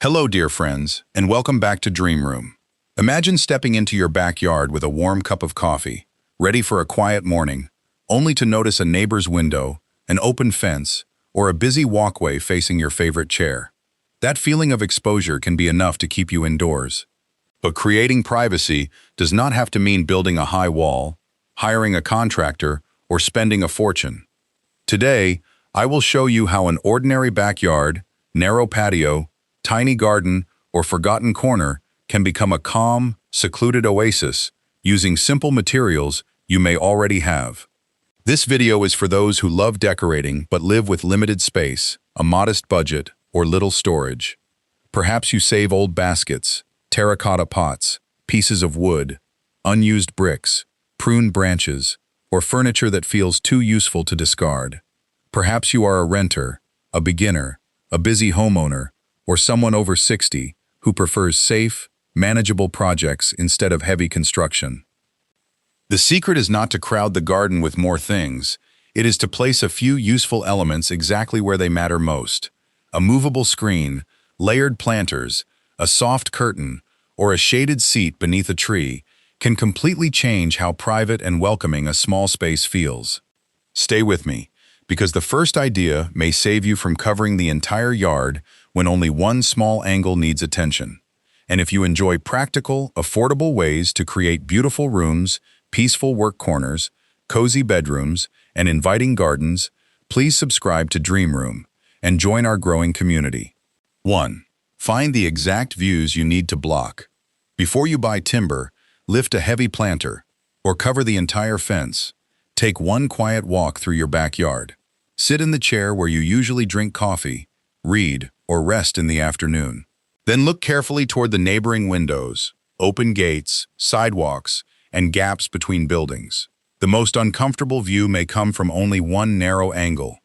Hello, dear friends, and welcome back to Dream Room. Imagine stepping into your backyard with a warm cup of coffee, ready for a quiet morning, only to notice a neighbor's window, an open fence, or a busy walkway facing your favorite chair. That feeling of exposure can be enough to keep you indoors. But creating privacy does not have to mean building a high wall, hiring a contractor, or spending a fortune. Today, I will show you how an ordinary backyard, narrow patio, tiny garden, or forgotten corner can become a calm, secluded oasis using simple materials you may already have. This video is for those who love decorating but live with limited space, a modest budget, or little storage. Perhaps you save old baskets, terracotta pots, pieces of wood, unused bricks, pruned branches, or furniture that feels too useful to discard. Perhaps you are a renter, a beginner, a busy homeowner, or someone over 60 who prefers safe, manageable projects instead of heavy construction. The secret is not to crowd the garden with more things. It is to place a few useful elements exactly where they matter most. A movable screen, layered planters, a soft curtain, or a shaded seat beneath a tree can completely change how private and welcoming a small space feels. Stay with me, because the first idea may save you from covering the entire yard when only one small angle needs attention. And if you enjoy practical, affordable ways to create beautiful rooms, peaceful work corners, cozy bedrooms, and inviting gardens, please subscribe to Dream Room and join our growing community. 1. Find the exact views you need to block. Before you buy timber, lift a heavy planter, or cover the entire fence. Take one quiet walk through your backyard. Sit in the chair where you usually drink coffee, read, or rest in the afternoon. Then look carefully toward the neighboring windows, open gates, sidewalks, and gaps between buildings. The most uncomfortable view may come from only one narrow angle.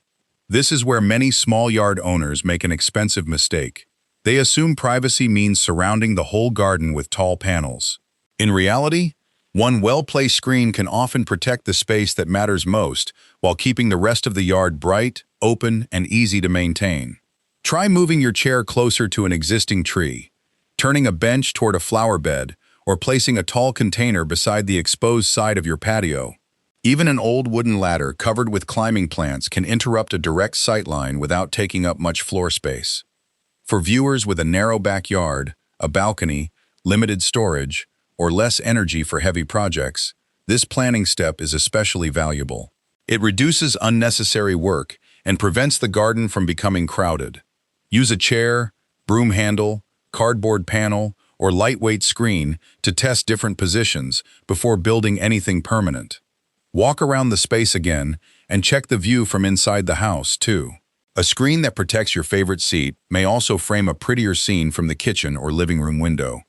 This is where many small yard owners make an expensive mistake. They assume privacy means surrounding the whole garden with tall panels. In reality, one well-placed screen can often protect the space that matters most while keeping the rest of the yard bright, open, and easy to maintain. Try moving your chair closer to an existing tree, turning a bench toward a flower bed, or placing a tall container beside the exposed side of your patio. Even an old wooden ladder covered with climbing plants can interrupt a direct sightline without taking up much floor space. For viewers with a narrow backyard, a balcony, limited storage, or less energy for heavy projects, this planning step is especially valuable. It reduces unnecessary work and prevents the garden from becoming crowded. Use a chair, broom handle, cardboard panel, or lightweight screen to test different positions before building anything permanent. Walk around the space again and check the view from inside the house, too. A screen that protects your favorite seat may also frame a prettier scene from the kitchen or living room window.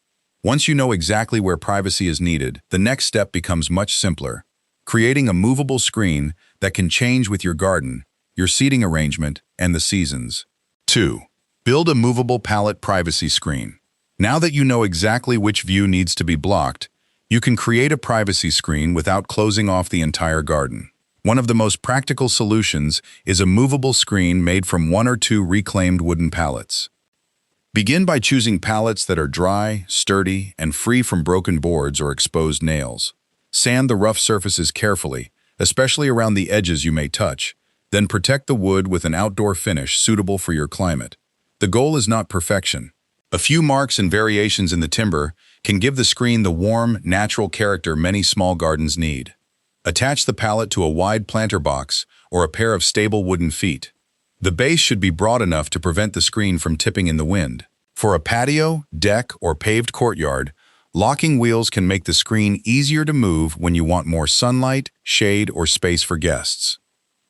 Once you know exactly where privacy is needed, the next step becomes much simpler. Creating a movable screen that can change with your garden, your seating arrangement, and the seasons. 2. Build a movable pallet privacy screen. Now that you know exactly which view needs to be blocked, you can create a privacy screen without closing off the entire garden. One of the most practical solutions is a movable screen made from 1 or 2 reclaimed wooden pallets. Begin by choosing pallets that are dry, sturdy, and free from broken boards or exposed nails. Sand the rough surfaces carefully, especially around the edges you may touch. Then protect the wood with an outdoor finish suitable for your climate. The goal is not perfection. A few marks and variations in the timber can give the screen the warm, natural character many small gardens need. Attach the pallet to a wide planter box or a pair of stable wooden feet. The base should be broad enough to prevent the screen from tipping in the wind. For a patio, deck, or paved courtyard, locking wheels can make the screen easier to move when you want more sunlight, shade, or space for guests.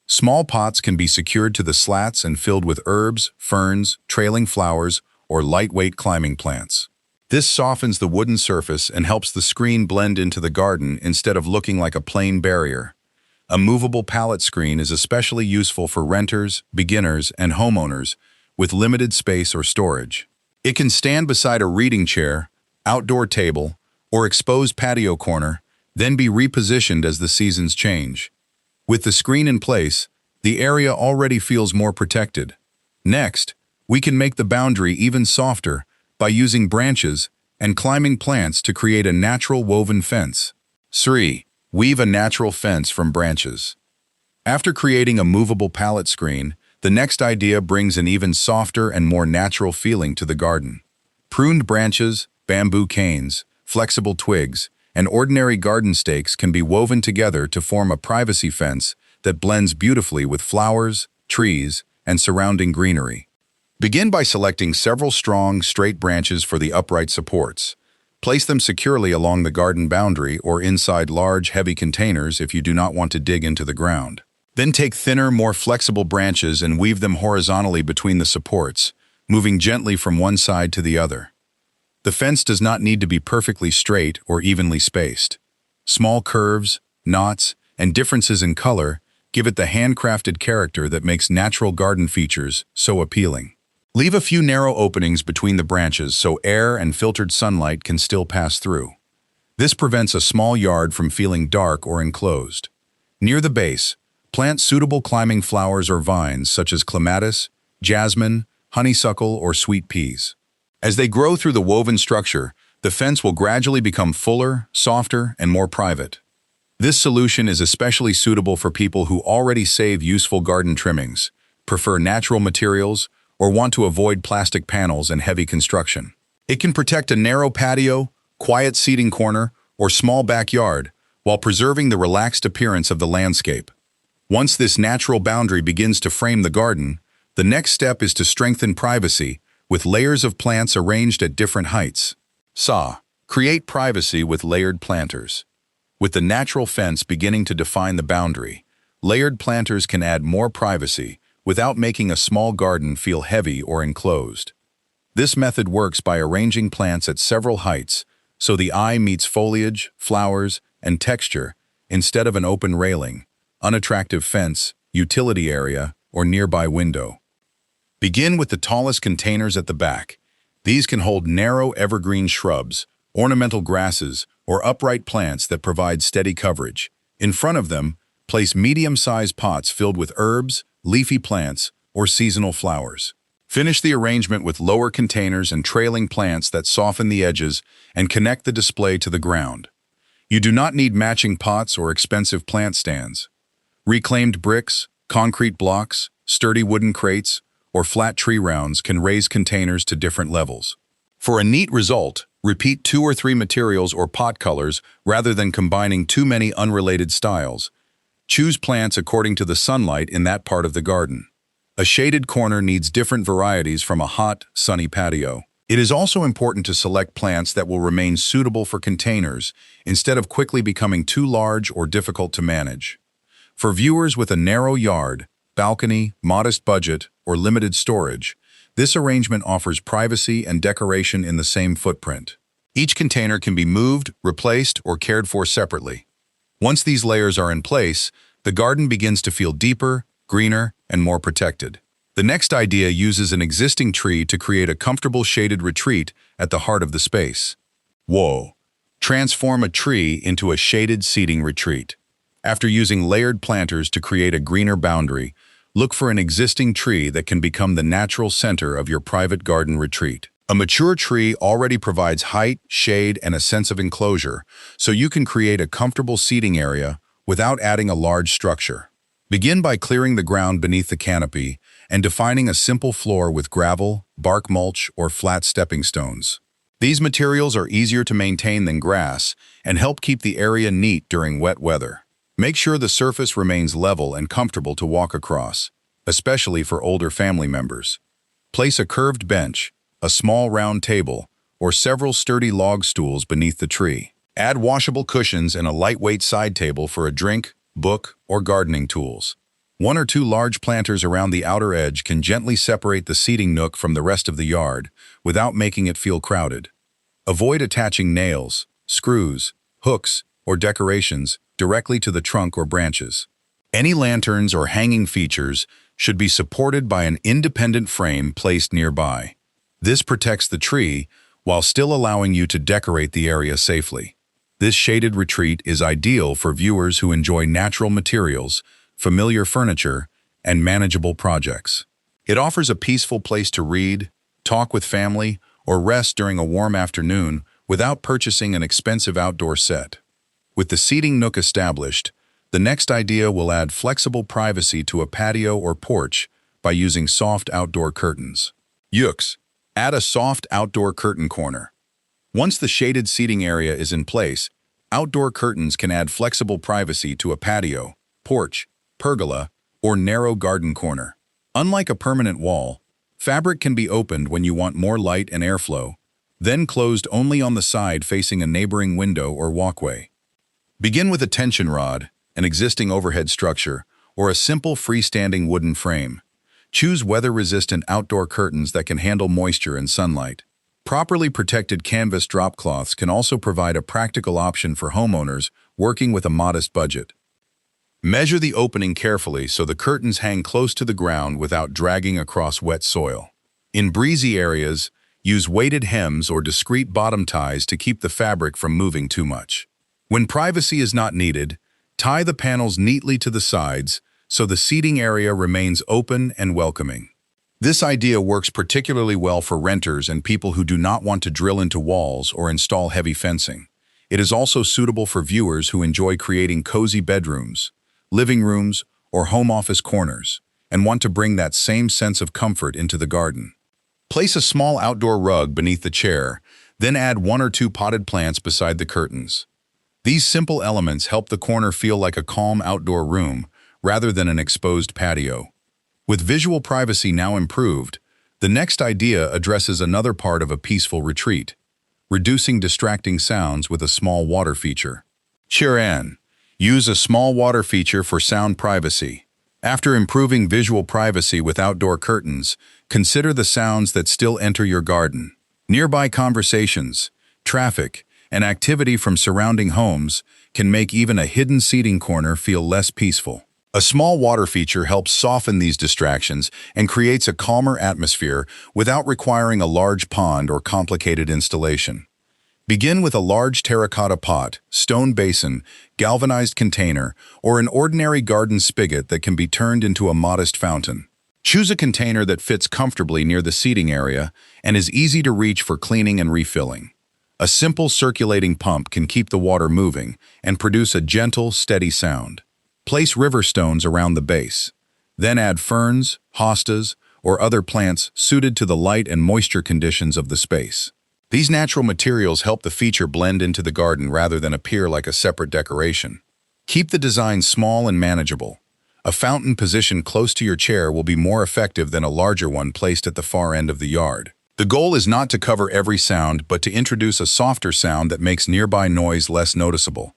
Small pots can be secured to the slats and filled with herbs, ferns, trailing flowers, or lightweight climbing plants. This softens the wooden surface and helps the screen blend into the garden instead of looking like a plain barrier. A movable pallet screen is especially useful for renters, beginners, and homeowners with limited space or storage. It can stand beside a reading chair, outdoor table, or exposed patio corner, then be repositioned as the seasons change. With the screen in place, the area already feels more protected. Next, we can make the boundary even softer by using branches and climbing plants to create a natural woven fence. 3. Weave a natural fence from branches. After creating a movable pallet screen, the next idea brings an even softer and more natural feeling to the garden. Pruned branches, bamboo canes, flexible twigs, and ordinary garden stakes can be woven together to form a privacy fence that blends beautifully with flowers, trees, and surrounding greenery. Begin by selecting several strong, straight branches for the upright supports. Place them securely along the garden boundary or inside large, heavy containers if you do not want to dig into the ground. Then take thinner, more flexible branches and weave them horizontally between the supports, moving gently from one side to the other. The fence does not need to be perfectly straight or evenly spaced. Small curves, knots, and differences in color give it the handcrafted character that makes natural garden features so appealing. Leave a few narrow openings between the branches so air and filtered sunlight can still pass through. This prevents a small yard from feeling dark or enclosed. Near the base, plant suitable climbing flowers or vines such as clematis, jasmine, honeysuckle, or sweet peas. As they grow through the woven structure, the fence will gradually become fuller, softer, and more private. This solution is especially suitable for people who already save useful garden trimmings, prefer natural materials, or want to avoid plastic panels and heavy construction. It can protect a narrow patio, quiet seating corner, or small backyard while preserving the relaxed appearance of the landscape. Once this natural boundary begins to frame the garden, the next step is to strengthen privacy with layers of plants arranged at different heights. Create privacy with layered planters. With the natural fence beginning to define the boundary, layered planters can add more privacy without making a small garden feel heavy or enclosed. This method works by arranging plants at several heights so the eye meets foliage, flowers, and texture instead of an open railing, unattractive fence, utility area, or nearby window. Begin with the tallest containers at the back. These can hold narrow evergreen shrubs, ornamental grasses, or upright plants that provide steady coverage. In front of them, place medium-sized pots filled with herbs, leafy plants, or seasonal flowers. Finish the arrangement with lower containers and trailing plants that soften the edges and connect the display to the ground. You do not need matching pots or expensive plant stands. Reclaimed bricks, concrete blocks, sturdy wooden crates, or flat tree rounds can raise containers to different levels. For a neat result, repeat 2 or 3 materials or pot colors rather than combining too many unrelated styles. Choose plants according to the sunlight in that part of the garden. A shaded corner needs different varieties from a hot, sunny patio. It is also important to select plants that will remain suitable for containers instead of quickly becoming too large or difficult to manage. For viewers with a narrow yard, balcony, modest budget, or limited storage, this arrangement offers privacy and decoration in the same footprint. Each container can be moved, replaced, or cared for separately. Once these layers are in place, the garden begins to feel deeper, greener, and more protected. The next idea uses an existing tree to create a comfortable shaded retreat at the heart of the space. Transform a tree into a shaded seating retreat. After using layered planters to create a greener boundary, look for an existing tree that can become the natural center of your private garden retreat. A mature tree already provides height, shade, and a sense of enclosure, so you can create a comfortable seating area without adding a large structure. Begin by clearing the ground beneath the canopy and defining a simple floor with gravel, bark mulch, or flat stepping stones. These materials are easier to maintain than grass and help keep the area neat during wet weather. Make sure the surface remains level and comfortable to walk across, especially for older family members. Place a curved bench, a small round table, or several sturdy log stools beneath the tree. Add washable cushions and a lightweight side table for a drink, book, or gardening tools. 1 or 2 large planters around the outer edge can gently separate the seating nook from the rest of the yard without making it feel crowded. Avoid attaching nails, screws, hooks, or decorations directly to the trunk or branches. Any lanterns or hanging features should be supported by an independent frame placed nearby. This protects the tree while still allowing you to decorate the area safely. This shaded retreat is ideal for viewers who enjoy natural materials, familiar furniture, and manageable projects. It offers a peaceful place to read, talk with family, or rest during a warm afternoon without purchasing an expensive outdoor set. With the seating nook established, the next idea will add flexible privacy to a patio or porch by using soft outdoor curtains. Yooks. Add a soft outdoor curtain corner. Once the shaded seating area is in place, outdoor curtains can add flexible privacy to a patio, porch, pergola, or narrow garden corner. Unlike a permanent wall, fabric can be opened when you want more light and airflow, then closed only on the side facing a neighboring window or walkway. Begin with a tension rod, an existing overhead structure, or a simple freestanding wooden frame. Choose weather-resistant outdoor curtains that can handle moisture and sunlight. Properly protected canvas drop cloths can also provide a practical option for homeowners working with a modest budget. Measure the opening carefully so the curtains hang close to the ground without dragging across wet soil. In breezy areas, use weighted hems or discreet bottom ties to keep the fabric from moving too much. When privacy is not needed, tie the panels neatly to the sides so the seating area remains open and welcoming. This idea works particularly well for renters and people who do not want to drill into walls or install heavy fencing. It is also suitable for viewers who enjoy creating cozy bedrooms, living rooms, or home office corners, and want to bring that same sense of comfort into the garden. Place a small outdoor rug beneath the chair, then add 1 or 2 potted plants beside the curtains. These simple elements help the corner feel like a calm outdoor room rather than an exposed patio. With visual privacy now improved, the next idea addresses another part of a peaceful retreat, reducing distracting sounds with a small water feature. Chiran. Use a small water feature for sound privacy. After improving visual privacy with outdoor curtains, consider the sounds that still enter your garden. Nearby conversations, traffic, and activity from surrounding homes can make even a hidden seating corner feel less peaceful. A small water feature helps soften these distractions and creates a calmer atmosphere without requiring a large pond or complicated installation. Begin with a large terracotta pot, stone basin, galvanized container, or an ordinary garden spigot that can be turned into a modest fountain. Choose a container that fits comfortably near the seating area and is easy to reach for cleaning and refilling. A simple circulating pump can keep the water moving and produce a gentle, steady sound. Place river stones around the base. Then add ferns, hostas, or other plants suited to the light and moisture conditions of the space. These natural materials help the feature blend into the garden rather than appear like a separate decoration. Keep the design small and manageable. A fountain positioned close to your chair will be more effective than a larger one placed at the far end of the yard. The goal is not to cover every sound, but to introduce a softer sound that makes nearby noise less noticeable.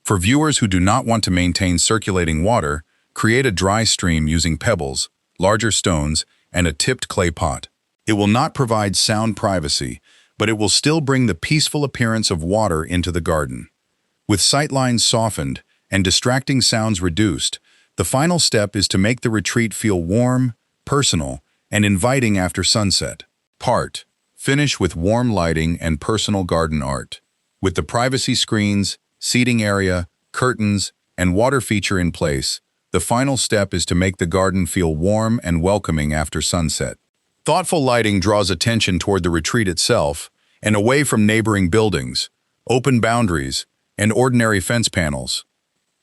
For viewers who do not want to maintain circulating water, create a dry stream using pebbles, larger stones, and a tipped clay pot. It will not provide sound privacy, but it will still bring the peaceful appearance of water into the garden. With sightlines softened and distracting sounds reduced, the final step is to make the retreat feel warm, personal, and inviting after sunset. Finish with warm lighting and personal garden art. With the privacy screens, seating area, curtains, and water feature in place, the final step is to make the garden feel warm and welcoming after sunset. Thoughtful lighting draws attention toward the retreat itself and away from neighboring buildings, open boundaries, and ordinary fence panels.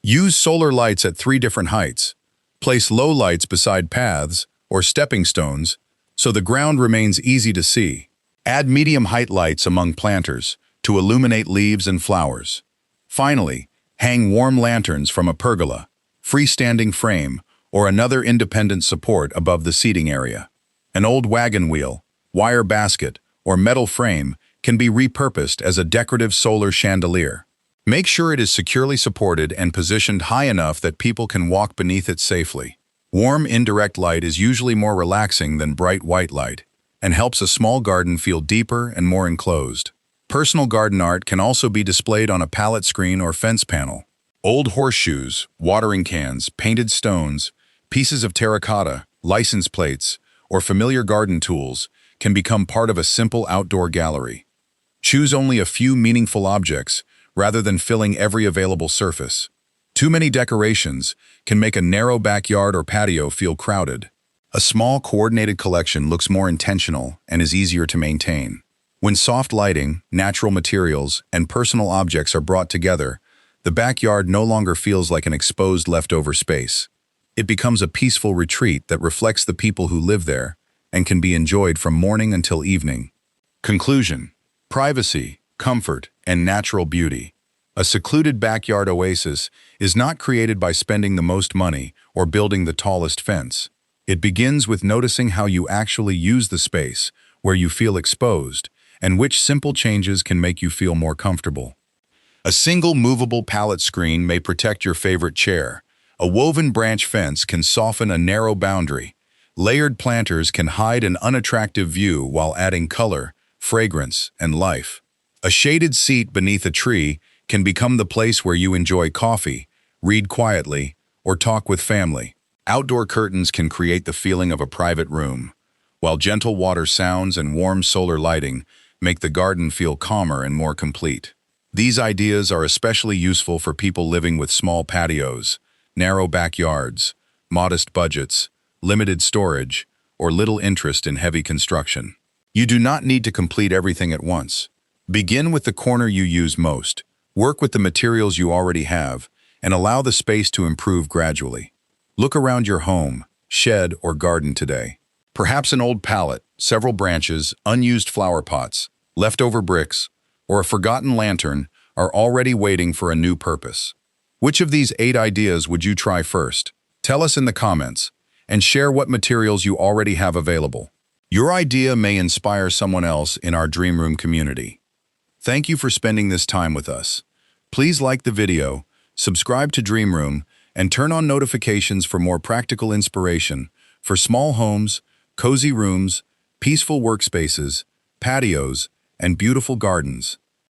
Use solar lights at 3 different heights. Place low lights beside paths or stepping stones so the ground remains easy to see. Add medium height lights among planters to illuminate leaves and flowers. Finally, hang warm lanterns from a pergola, freestanding frame, or another independent support above the seating area. An old wagon wheel, wire basket, or metal frame can be repurposed as a decorative solar chandelier. Make sure it is securely supported and positioned high enough that people can walk beneath it safely. Warm indirect light is usually more relaxing than bright white light and helps a small garden feel deeper and more enclosed. Personal garden art can also be displayed on a pallet screen or fence panel. Old horseshoes, watering cans, painted stones, pieces of terracotta, license plates, or familiar garden tools can become part of a simple outdoor gallery. Choose only a few meaningful objects rather than filling every available surface. Too many decorations can make a narrow backyard or patio feel crowded. A small, coordinated collection looks more intentional and is easier to maintain. When soft lighting, natural materials, and personal objects are brought together, the backyard no longer feels like an exposed leftover space. It becomes a peaceful retreat that reflects the people who live there and can be enjoyed from morning until evening. Conclusion: privacy, comfort, and natural beauty. A secluded backyard oasis is not created by spending the most money or building the tallest fence. It begins with noticing how you actually use the space, where you feel exposed, and which simple changes can make you feel more comfortable. A single movable pallet screen may protect your favorite chair. A woven branch fence can soften a narrow boundary. Layered planters can hide an unattractive view while adding color, fragrance, and life. A shaded seat beneath a tree can become the place where you enjoy coffee, read quietly, or talk with family. Outdoor curtains can create the feeling of a private room, while gentle water sounds and warm solar lighting make the garden feel calmer and more complete. These ideas are especially useful for people living with small patios, narrow backyards, modest budgets, limited storage, or little interest in heavy construction. You do not need to complete everything at once. Begin with the corner you use most, work with the materials you already have, and allow the space to improve gradually. Look around your home, shed, or garden today. Perhaps an old pallet, several branches, unused flower pots, leftover bricks, or a forgotten lantern are already waiting for a new purpose. Which of these 8 ideas would you try first? Tell us in the comments, and share what materials you already have available. Your idea may inspire someone else in our Dream Room community. Thank you for spending this time with us. Please like the video, subscribe to Dream Room, and turn on notifications for more practical inspiration for small homes, cozy rooms, peaceful workspaces, patios, and beautiful gardens.